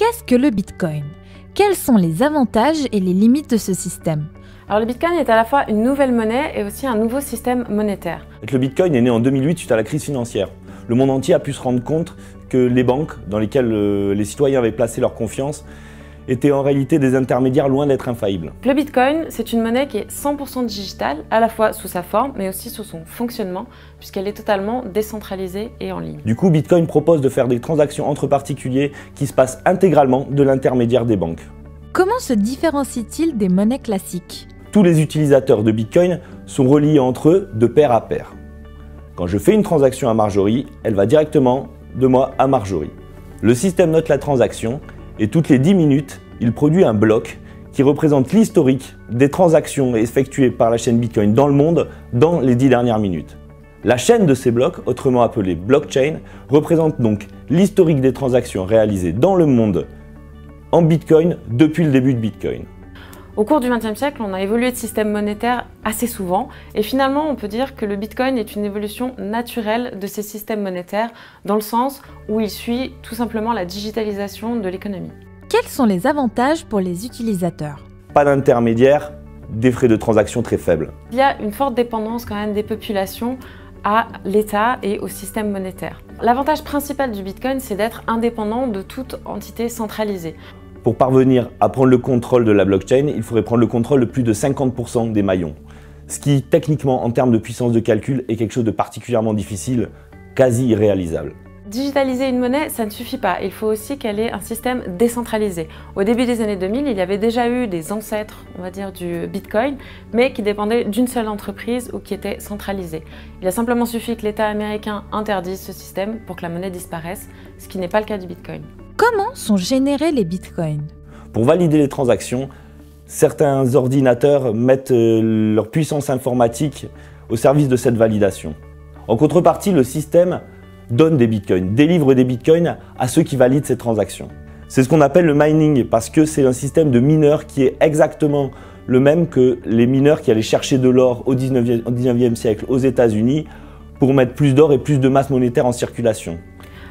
Qu'est-ce que le Bitcoin? Quels sont les avantages et les limites de ce système? Alors le Bitcoin est à la fois une nouvelle monnaie et aussi un nouveau système monétaire. Le Bitcoin est né en 2008 suite à la crise financière. Le monde entier a pu se rendre compte que les banques dans lesquelles les citoyens avaient placé leur confiance étaient en réalité des intermédiaires loin d'être infaillibles. Le Bitcoin, c'est une monnaie qui est 100% digitale, à la fois sous sa forme, mais aussi sous son fonctionnement, puisqu'elle est totalement décentralisée et en ligne. Du coup, Bitcoin propose de faire des transactions entre particuliers qui se passent intégralement de l'intermédiaire des banques. Comment se différencie-t-il des monnaies classiques? Tous les utilisateurs de Bitcoin sont reliés entre eux de pair à pair. Quand je fais une transaction à Marjorie, elle va directement de moi à Marjorie. Le système note la transaction et toutes les 10 minutes, il produit un bloc qui représente l'historique des transactions effectuées par la chaîne Bitcoin dans le monde dans les 10 dernières minutes. La chaîne de ces blocs, autrement appelée blockchain, représente donc l'historique des transactions réalisées dans le monde en Bitcoin depuis le début de Bitcoin. Au cours du XXe siècle, on a évolué de système monétaire assez souvent et finalement on peut dire que le Bitcoin est une évolution naturelle de ces systèmes monétaires dans le sens où il suit tout simplement la digitalisation de l'économie. Quels sont les avantages pour les utilisateurs? Pas d'intermédiaire, des frais de transaction très faibles. Il y a une forte dépendance quand même des populations à l'État et au système monétaire. L'avantage principal du Bitcoin, c'est d'être indépendant de toute entité centralisée. Pour parvenir à prendre le contrôle de la blockchain, il faudrait prendre le contrôle de plus de 50% des maillons. Ce qui, techniquement, en termes de puissance de calcul, est quelque chose de particulièrement difficile, quasi irréalisable. Digitaliser une monnaie, ça ne suffit pas. Il faut aussi qu'elle ait un système décentralisé. Au début des années 2000, il y avait déjà eu des ancêtres, on va dire, du Bitcoin, mais qui dépendaient d'une seule entreprise ou qui étaient centralisés. Il a simplement suffi que l'État américain interdise ce système pour que la monnaie disparaisse, ce qui n'est pas le cas du Bitcoin. Comment sont générés les bitcoins? Pour valider les transactions, certains ordinateurs mettent leur puissance informatique au service de cette validation. En contrepartie, le système donne des bitcoins, délivre des bitcoins à ceux qui valident ces transactions. C'est ce qu'on appelle le mining parce que c'est un système de mineurs qui est exactement le même que les mineurs qui allaient chercher de l'or au 19e siècle aux États-Unis pour mettre plus d'or et plus de masse monétaire en circulation.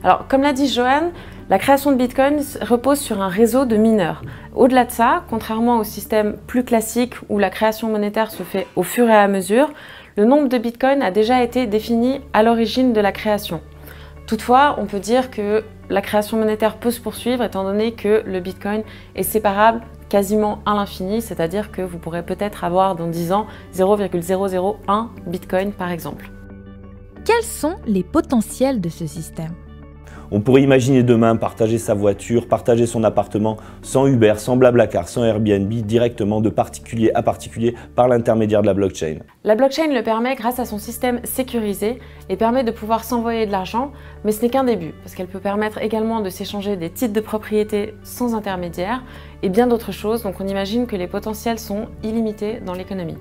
Alors, comme l'a dit Johan, la création de Bitcoin repose sur un réseau de mineurs. Au-delà de ça, contrairement au système plus classique où la création monétaire se fait au fur et à mesure, le nombre de Bitcoins a déjà été défini à l'origine de la création. Toutefois, on peut dire que la création monétaire peut se poursuivre étant donné que le Bitcoin est séparable quasiment à l'infini, c'est-à-dire que vous pourrez peut-être avoir dans 10 ans 0,001 Bitcoin par exemple. Quels sont les potentiels de ce système? On pourrait imaginer demain partager sa voiture, partager son appartement sans Uber, sans Blablacar, sans Airbnb, directement de particulier à particulier par l'intermédiaire de la blockchain. La blockchain le permet grâce à son système sécurisé et permet de pouvoir s'envoyer de l'argent, mais ce n'est qu'un début, parce qu'elle peut permettre également de s'échanger des titres de propriété sans intermédiaire et bien d'autres choses, donc on imagine que les potentiels sont illimités dans l'économie.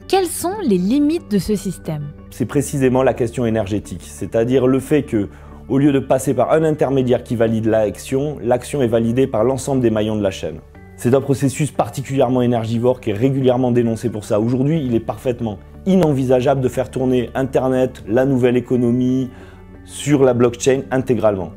Quelles sont les limites de ce système? C'est précisément la question énergétique, c'est-à-dire le fait que au lieu de passer par un intermédiaire qui valide l'action est validée par l'ensemble des maillons de la chaîne. C'est un processus particulièrement énergivore qui est régulièrement dénoncé pour ça. Aujourd'hui, il est parfaitement inenvisageable de faire tourner Internet, la nouvelle économie, sur la blockchain intégralement.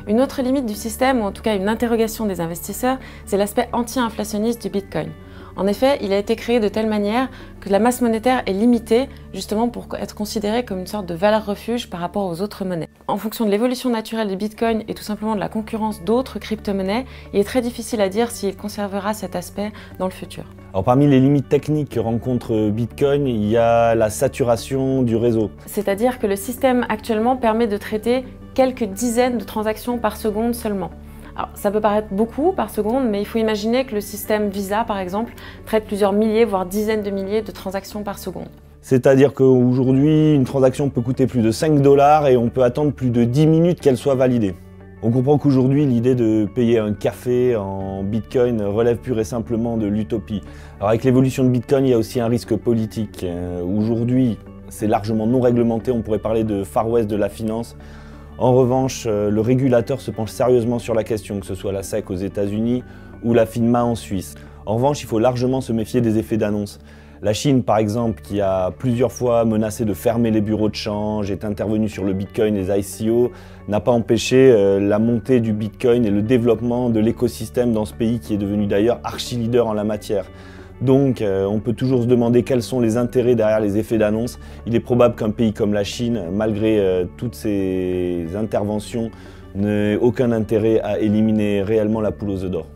Une autre limite du système, ou en tout cas une interrogation des investisseurs, c'est l'aspect anti-inflationniste du Bitcoin. En effet, il a été créé de telle manière que la masse monétaire est limitée justement pour être considérée comme une sorte de valeur refuge par rapport aux autres monnaies. En fonction de l'évolution naturelle du Bitcoin et tout simplement de la concurrence d'autres crypto-monnaies, il est très difficile à dire s'il conservera cet aspect dans le futur. Alors parmi les limites techniques que rencontre Bitcoin, il y a la saturation du réseau. C'est-à-dire que le système actuellement permet de traiter quelques dizaines de transactions par seconde seulement. Alors, ça peut paraître beaucoup par seconde, mais il faut imaginer que le système Visa, par exemple, traite plusieurs milliers, voire dizaines de milliers de transactions par seconde. C'est-à-dire qu'aujourd'hui, une transaction peut coûter plus de 5 $ et on peut attendre plus de 10 minutes qu'elle soit validée. On comprend qu'aujourd'hui, l'idée de payer un café en Bitcoin relève pure et simplement de l'utopie. Alors avec l'évolution de Bitcoin, il y a aussi un risque politique. Aujourd'hui, c'est largement non réglementé, on pourrait parler de Far West de la finance. En revanche, le régulateur se penche sérieusement sur la question, que ce soit la SEC aux États-Unis ou la FINMA en Suisse. En revanche, il faut largement se méfier des effets d'annonce. La Chine, par exemple, qui a plusieurs fois menacé de fermer les bureaux de change, est intervenue sur le Bitcoin et les ICO, n'a pas empêché la montée du Bitcoin et le développement de l'écosystème dans ce pays qui est devenu d'ailleurs archi-leader en la matière. Donc on peut toujours se demander quels sont les intérêts derrière les effets d'annonce. Il est probable qu'un pays comme la Chine, malgré toutes ces interventions, n'ait aucun intérêt à éliminer réellement la poule aux œufs d'or.